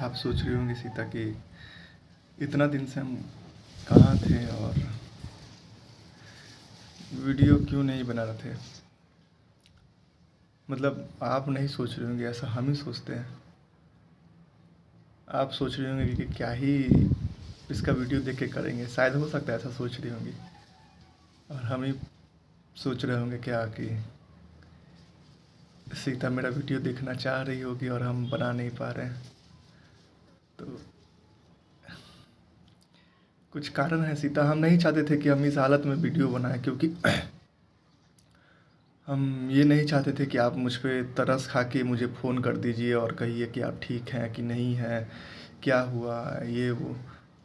आप सोच रही होंगी सीता कि इतना दिन से हम कहाँ थे और वीडियो क्यों नहीं बना रहे थे। मतलब आप नहीं सोच रही होंगी, ऐसा हम ही सोचते हैं। आप सोच रही होंगी कि क्या ही इसका वीडियो देख के करेंगे, शायद हो सकता है ऐसा सोच रही होंगी। और हम ही सोच रहे होंगे क्या कि सीता मेरा वीडियो देखना चाह रही होगी और हम बना नहीं पा रहे हैं। तो कुछ कारण है सीता, हम नहीं चाहते थे कि हम इस हालत में वीडियो बनाएं, क्योंकि हम ये नहीं चाहते थे कि आप मुझ पे तरस खा के मुझे फ़ोन कर दीजिए और कहिए कि आप ठीक हैं कि नहीं हैं, क्या हुआ, ये वो,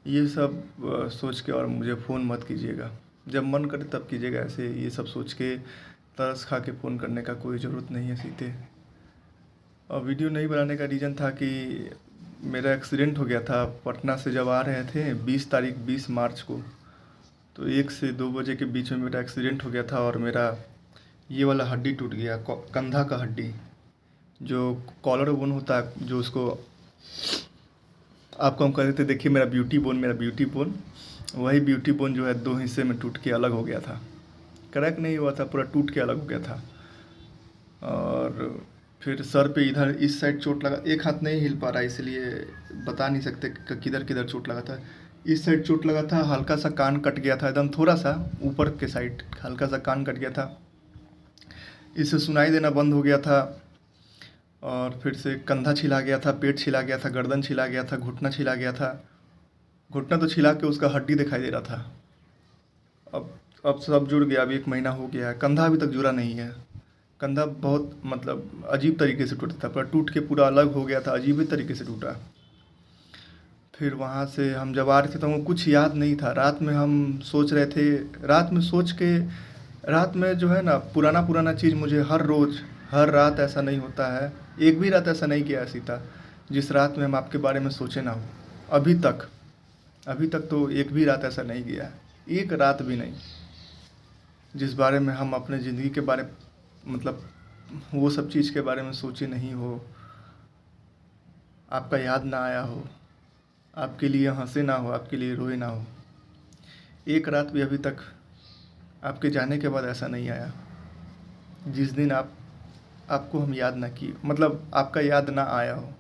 ये सब सोच के और मुझे फ़ोन मत कीजिएगा। जब मन करे तब कीजिएगा, ऐसे ये सब सोच के तरस खा के फ़ोन करने का कोई ज़रूरत नहीं है सीते। और वीडियो नहीं बनाने का रीज़न था कि मेरा एक्सीडेंट हो गया था पटना से, जब आ रहे थे 20 मार्च को। तो 1 से 2 बजे के बीच में मेरा एक्सीडेंट हो गया था और मेरा ये वाला हड्डी टूट गया, कंधा का हड्डी, जो कॉलर बोन होता है, जो उसको आपको हम कह रहे थे देखिए मेरा ब्यूटी बोन, वही ब्यूटी बोन जो है 2 हिस्से में टूट के अलग हो गया था। क्रैक नहीं हुआ था, पूरा टूट के अलग हो गया था। और फिर सर पे इधर इस साइड चोट लगा, एक हाथ नहीं हिल पा रहा इसलिए बता नहीं सकते किधर किधर चोट लगा था। इस साइड चोट लगा था, हल्का सा कान कट गया था, एकदम थोड़ा सा ऊपर के साइड हल्का सा कान कट गया था, इससे सुनाई देना बंद हो गया था। और फिर से कंधा छिला गया था, पेट छिला गया था, गर्दन छिला गया था, घुटना छिला गया था। घुटना तो छिला के उसका हड्डी दिखाई दे रहा था। अब अब सब जुड़ गया, अब 1 महीना हो गया है, कंधा अभी तक जुड़ा नहीं है। कंधा बहुत मतलब अजीब तरीके से टूटा था, पूरा टूट के पूरा अलग हो गया था, अजीब ही तरीके से टूटा। फिर वहाँ से हम जब आ रहे थे तो हमको कुछ याद नहीं था। रात में हम सोच रहे थे, रात में सोच के, रात में जो है ना पुराना पुराना चीज़ मुझे हर रोज़ हर रात ऐसा नहीं होता है, एक भी रात ऐसा नहीं किया है सीता जिस रात में हम आपके बारे में सोचे ना हो। अभी तक तो एक भी रात ऐसा नहीं गया है, एक रात भी नहीं जिस बारे में हम अपने ज़िंदगी के बारे मतलब वो सब चीज़ के बारे में सोचे नहीं हो, आपका याद ना आया हो, आपके लिए हंसे ना हो, आपके लिए रोए ना हो। एक रात भी अभी तक आपके जाने के बाद ऐसा नहीं आया जिस दिन आपको हम याद ना किए, मतलब आपका याद ना आया हो।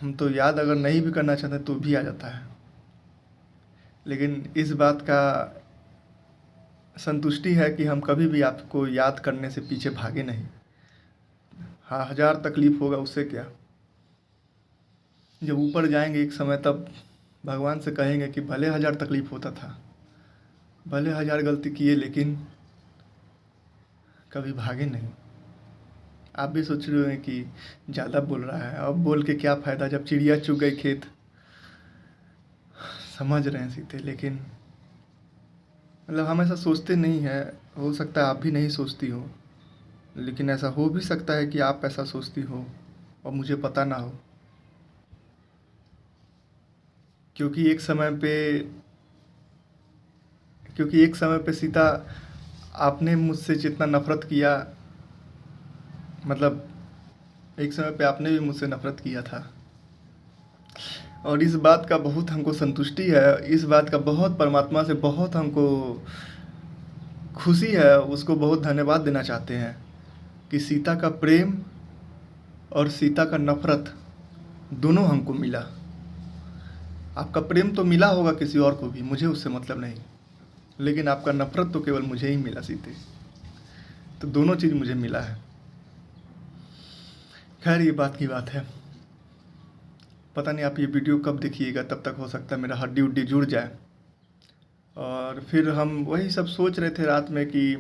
हम तो याद अगर नहीं भी करना चाहते तो भी आ जाता है, लेकिन इस बात का संतुष्टि है कि हम कभी भी आपको याद करने से पीछे भागे नहीं। हाँ, 1000 तकलीफ़ होगा, उससे क्या। जब ऊपर जाएंगे एक समय तब भगवान से कहेंगे कि भले 1000 तकलीफ़ होता था, भले 1000 गलती किए, लेकिन कभी भागे नहीं। आप भी सोच रहे हैं कि ज़्यादा बोल रहा है, अब बोल के क्या फ़ायदा जब चिड़िया चुग गई खेत। समझ रहे हैं सीते, लेकिन मतलब हम ऐसा सोचते नहीं हैं। हो सकता है आप भी नहीं सोचती हो, लेकिन ऐसा हो भी सकता है कि आप ऐसा सोचती हो और मुझे पता ना हो। क्योंकि एक समय पे सीता, आपने मुझसे जितना नफ़रत किया, मतलब एक समय पे आपने भी मुझसे नफ़रत किया था। और इस बात का बहुत हमको संतुष्टि है, इस बात का बहुत परमात्मा से बहुत हमको खुशी है, उसको बहुत धन्यवाद देना चाहते हैं कि सीता का प्रेम और सीता का नफ़रत दोनों हमको मिला। आपका प्रेम तो मिला होगा किसी और को भी, मुझे उससे मतलब नहीं, लेकिन आपका नफ़रत तो केवल मुझे ही मिला सीते। तो दोनों चीज़ मुझे मिला है। खैर, ये बात की बात है। पता नहीं आप ये वीडियो कब देखिएगा, तब तक हो सकता है मेरा हड्डी उड्डी जुड़ जाए। और फिर हम वही सब सोच रहे थे रात में कि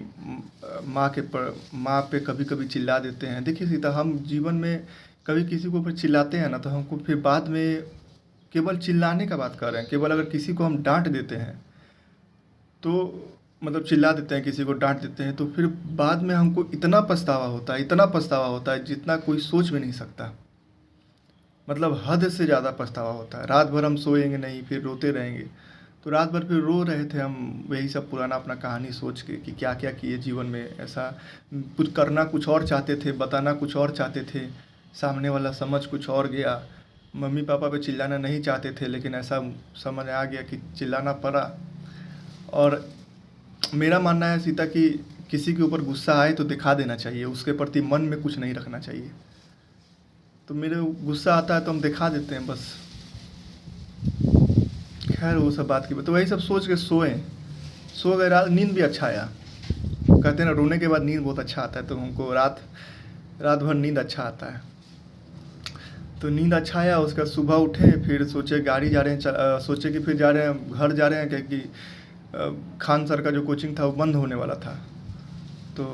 माँ पे कभी कभी चिल्ला देते हैं। देखिए सीता, हम जीवन में कभी किसी के ऊपर चिल्लाते हैं ना, तो हमको फिर बाद में केवल चिल्लाने का बात कर रहे हैं, केवल अगर किसी को हम डांट देते हैं तो मतलब चिल्ला देते हैं, किसी को डांट देते हैं, तो फिर बाद में हमको इतना पछतावा होता है जितना कोई सोच भी नहीं सकता। मतलब हद से ज़्यादा पछतावा होता है। रात भर हम सोएंगे नहीं, फिर रोते रहेंगे। तो रात भर फिर रो रहे थे हम, वही सब पुराना अपना कहानी सोच के कि क्या क्या किए जीवन में, ऐसा कुछ और चाहते थे, बताना कुछ और चाहते थे, सामने वाला समझ कुछ और गया, मम्मी पापा पे चिल्लाना नहीं चाहते थे, लेकिन ऐसा समझ आ गया कि चिल्लाना पड़ा। और मेरा मानना है सीता कि किसी के ऊपर गुस्सा आए तो दिखा देना चाहिए, उसके प्रति मन में कुछ नहीं रखना चाहिए। तो मेरे गुस्सा आता है तो हम दिखा देते हैं बस। खैर वो सब बात की तो वही सब सोच के सो गए। रात नींद भी अच्छा आया। कहते हैं ना, रोने के बाद नींद बहुत अच्छा आता है, तो हमको रात भर नींद अच्छा आता है। तो नींद अच्छा आया। उसका सुबह उठे, फिर सोचे गाड़ी जा रहे हैं, सोचे कि फिर जा रहे हैं, घर जा रहे हैं, क्योंकि खान सर का जो कोचिंग था वो बंद होने वाला था। तो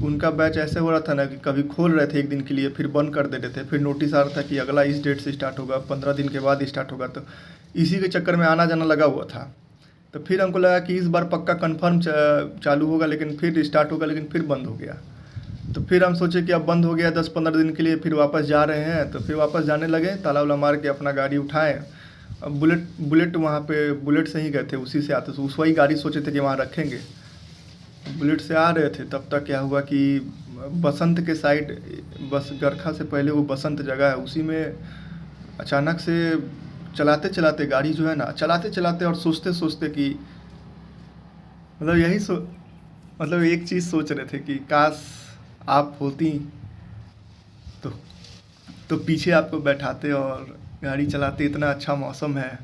उनका बैच ऐसे हो रहा था ना कि कभी खोल रहे थे 1 दिन के लिए, फिर बंद कर देते थे, फिर नोटिस आ रहा था कि अगला इस डेट से स्टार्ट होगा, 15 दिन के बाद स्टार्ट होगा। तो इसी के चक्कर में आना जाना लगा हुआ था। तो फिर हमको लगा कि इस बार पक्का कंफर्म चालू होगा, लेकिन फिर स्टार्ट होगा, लेकिन फिर बंद हो गया। तो फिर हम सोचे कि अब बंद हो गया 10-15 दिन के लिए, फिर वापस जा रहे हैं। तो फिर वापस जाने लगे, ताला वाला मार के अपना गाड़ी उठाए। अब बुलेट वहाँ पे बुलेट से ही गए थे, उसी से आते थे, उस वही गाड़ी सोचे थे कि वहाँ रखेंगे। बुलेट से आ रहे थे, तब तक क्या हुआ कि बसंत के साइड, बस गरखा से पहले वो बसंत जगह है, उसी में अचानक से चलाते चलाते गाड़ी जो है ना, चलाते चलाते और सोचते सोचते कि मतलब एक चीज़ सोच रहे थे कि काश आप होती तो पीछे आपको बैठाते और गाड़ी चलाते। इतना अच्छा मौसम है,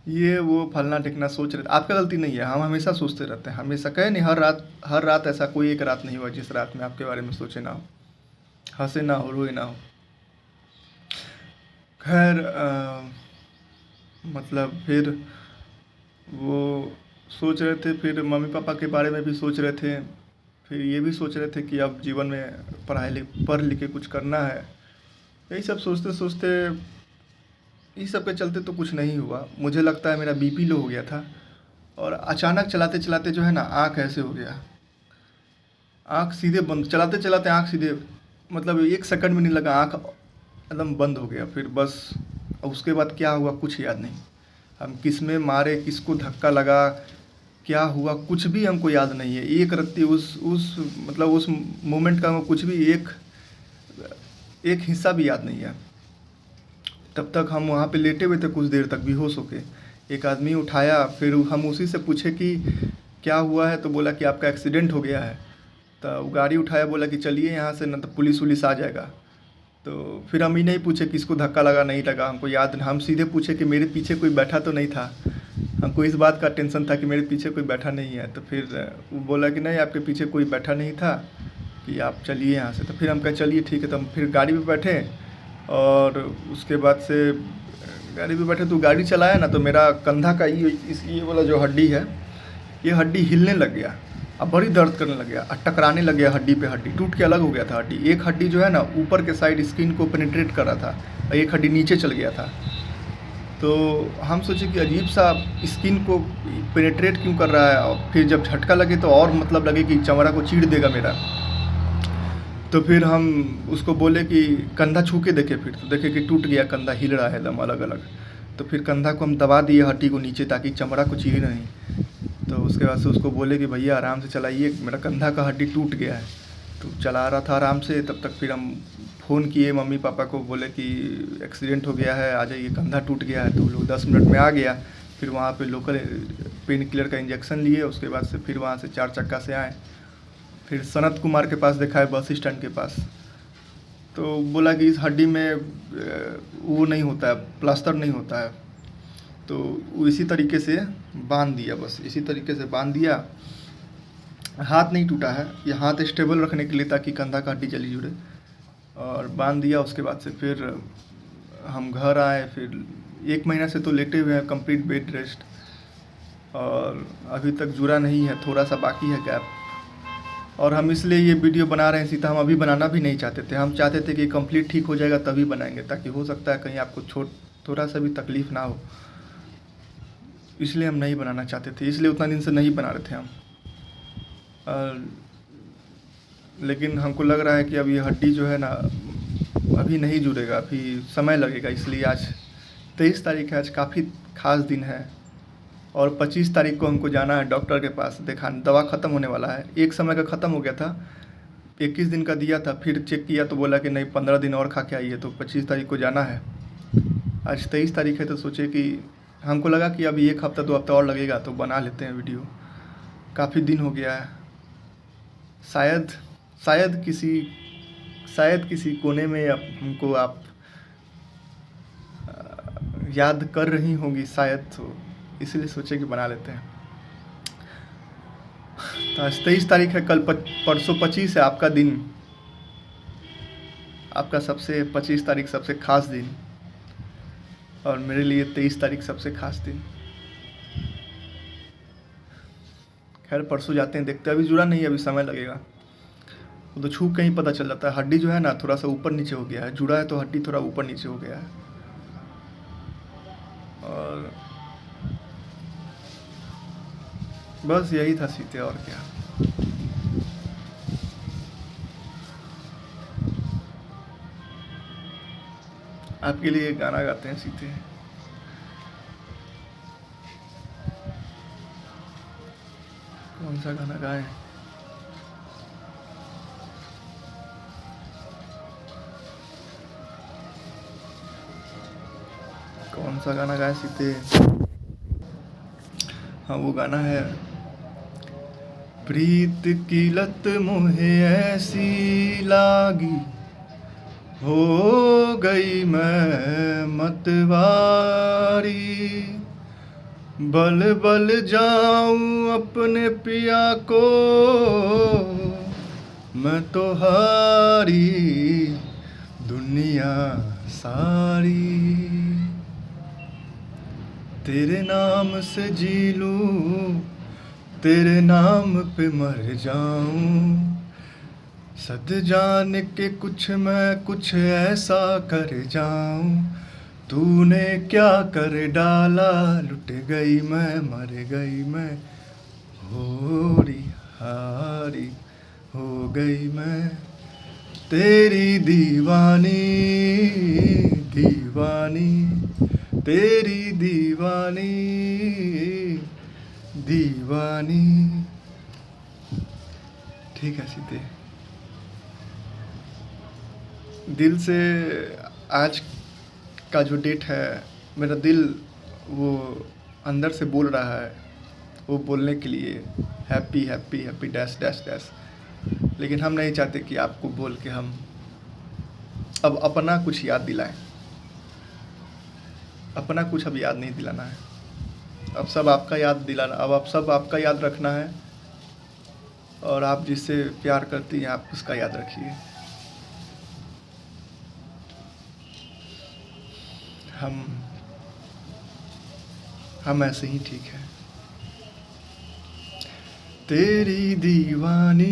ये वो फलना ढिकना सोच रहे थे। आपका गलती नहीं है, हम हमेशा सोचते रहते हैं, हमेशा। कहे नहीं, हर रात ऐसा कोई एक रात नहीं हुआ जिस रात में आपके बारे में सोचे ना हो, हंसे ना हो, रोए ना हो। खैर मतलब फिर वो सोच रहे थे, फिर मम्मी पापा के बारे में भी सोच रहे थे, फिर ये भी सोच रहे थे कि अब जीवन में पढ़ लिख के कुछ करना है। यही सब सोचते सोचते, इस सब के चलते तो कुछ नहीं हुआ। मुझे लगता है मेरा बीपी लो हो गया था, और अचानक चलाते चलाते जो है ना, आँख ऐसे हो गया, आँख सीधे बंद, चलाते चलाते आँख सीधे, मतलब 1 सेकंड भी नहीं लगा, आँख एकदम बंद हो गया। फिर बस उसके बाद क्या हुआ कुछ याद नहीं। हम किस में मारे, किसको धक्का लगा, क्या हुआ, कुछ भी हमको याद नहीं है। एक रत्ती उस मोमेंट का कुछ भी एक हिस्सा भी याद नहीं है। तब तक हम वहाँ पे लेटे हुए थे कुछ देर तक बेहोश होके। एक आदमी उठाया, फिर हम उसी से पूछे कि क्या हुआ है, तो बोला कि आपका एक्सीडेंट हो गया है। तो गाड़ी उठाया, बोला कि चलिए यहाँ से, न तो पुलिस आ जाएगा। तो फिर हम ही नहीं पूछे किसको धक्का लगा नहीं लगा, हमको याद नहीं। हम सीधे पूछे कि मेरे पीछे कोई बैठा तो नहीं था। हमको इस बात का टेंशन था कि मेरे पीछे कोई बैठा नहीं है। तो फिर वो बोला कि नहीं, आपके पीछे कोई बैठा नहीं था, कि आप चलिए यहाँ से। तो फिर हम कहे चलिए ठीक है। तो हम फिर गाड़ी पे बैठे, और उसके बाद से गाड़ी पे बैठे तो गाड़ी चलाया ना, तो मेरा कंधा का ये वाला जो हड्डी है, ये हड्डी हिलने लग गया, अब बड़ी दर्द करने लग गया, टकराने लग गया हड्डी पे हड्डी, टूट के अलग हो गया था हड्डी। एक हड्डी जो है ना ऊपर के साइड स्किन को पेनिट्रेट कर रहा था, और एक हड्डी नीचे चल गया था। तो हम सोचे कि अजीब सा स्किन को पेनिट्रेट क्यों कर रहा है, और फिर जब झटका लगे तो और मतलब लगे कि चमड़ा को चीर देगा मेरा। तो फिर हम उसको बोले कि कंधा छू के देखे, फिर तो देखे कि टूट गया, कंधा हिल रहा है एकदम अलग अलग। तो फिर कंधा को हम दबा दिए हड्डी को नीचे, ताकि चमड़ा को चीरे नहीं। तो उसके बाद से उसको बोले कि भैया आराम से चलाइए, मेरा कंधा का हड्डी टूट गया है। तो चला रहा था आराम से। तब तक फिर हम फ़ोन किए मम्मी पापा को, बोले कि एक्सीडेंट हो गया है, आ जाइए, कंधा टूट गया है। तो वो लोग 10 मिनट में आ गया। फिर वहाँ पे लोकल पेन किलर का इंजेक्शन लिए, उसके बाद से फिर वहाँ से 4 चक्का से आए। फिर सनत कुमार के पास दिखाए, बस स्टैंड के पास। तो बोला कि इस हड्डी में वो नहीं होता है, प्लास्टर नहीं होता है। तो वो इसी तरीके से बांध दिया, बस इसी तरीके से बांध दिया। हाथ नहीं टूटा है, ये हाथ स्टेबल रखने के लिए, ताकि कंधा का हड्डी जल्दी जुड़े, और बांध दिया। उसके बाद से फिर हम घर आए। फिर 1 महीना से तो लेटे हुए हैं, कंप्लीट बेड रेस्ट, और अभी तक जुड़ा नहीं है, थोड़ा सा बाकी है गैप। और हम इसलिए ये वीडियो बना रहे हैं सीधा, हम अभी बनाना भी नहीं चाहते थे। हम चाहते थे कि कंप्लीट ठीक हो जाएगा तभी बनाएंगे, ताकि हो सकता है कहीं आपको थोड़ा सा भी तकलीफ़ ना हो, इसलिए हम नहीं बनाना चाहते थे, इसलिए उतना दिन से नहीं बना रहे थे हम। लेकिन हमको लग रहा है कि अब ये हड्डी जो है ना अभी नहीं जुड़ेगा, अभी समय लगेगा। इसलिए आज 23 तारीख है, आज काफ़ी खास दिन है। और 25 तारीख को हमको जाना है डॉक्टर के पास, दवा ख़त्म होने वाला है। एक समय का ख़त्म हो गया था, 21 दिन का दिया था, फिर चेक किया तो बोला कि नहीं 15 दिन और खा के आइए, तो 25 तारीख को जाना है। आज 23 तारीख है, तो सोचे कि हमको लगा कि अभी 1 हफ्ता 2 हफ्ता और लगेगा तो बना लेते हैं वीडियो। काफ़ी दिन हो गया है। शायद शायद किसी कोने में हमको आप याद कर रही होंगी शायद, तो इसलिए सोचे कि बना लेते हैं। तो आज 23 तारीख है, कल परसों 25 है आपका दिन, आपका सबसे 25 तारीख सबसे ख़ास दिन, और मेरे लिए 23 तारीख सबसे ख़ास दिन। खैर परसों जाते हैं, देखते हैं। अभी जुड़ा नहीं है, अभी समय लगेगा। वो तो छू के ही पता चल जाता है। हड्डी जो है ना थोड़ा सा ऊपर नीचे हो गया है, जुड़ा है तो हड्डी थोड़ा ऊपर नीचे हो गया है। और बस यही था सीते, और क्या। आपके लिए गाना गाते हैं सीते। कौन सा गाना गाएं? कौन सा गाना गाए सीते? हाँ, वो गाना है, प्रीत की लत मुझे ऐसी लागी, हो गई मैं मतवारी, बल बल जाऊं अपने पिया को, मैं तो हारी दुनिया सारी, तेरे नाम से जी लूं, तेरे नाम पे मर जाऊं, सद जान के कुछ मैं कुछ ऐसा कर जाऊं, तूने क्या कर डाला, लुट गई मैं मर गई मैं, होरी हारी हो गई मैं, तेरी दीवानी दीवानी, तेरी दीवानी दीवानी। ठीक है सीते। दिल से आज का जो डेट है, मेरा दिल वो अंदर से बोल रहा है, वो बोलने के लिए happy happy happy dash dash dash, लेकिन हम नहीं चाहते कि आपको बोल के हम अब अपना कुछ याद दिलाएं। अपना कुछ अब याद नहीं दिलाना है, अब सब आपका याद दिलाना, अब सब आपका याद रखना है, और आप जिससे प्यार करती हैं आप उसका याद रखिए। हम ऐसे ही ठीक है। तेरी दीवानी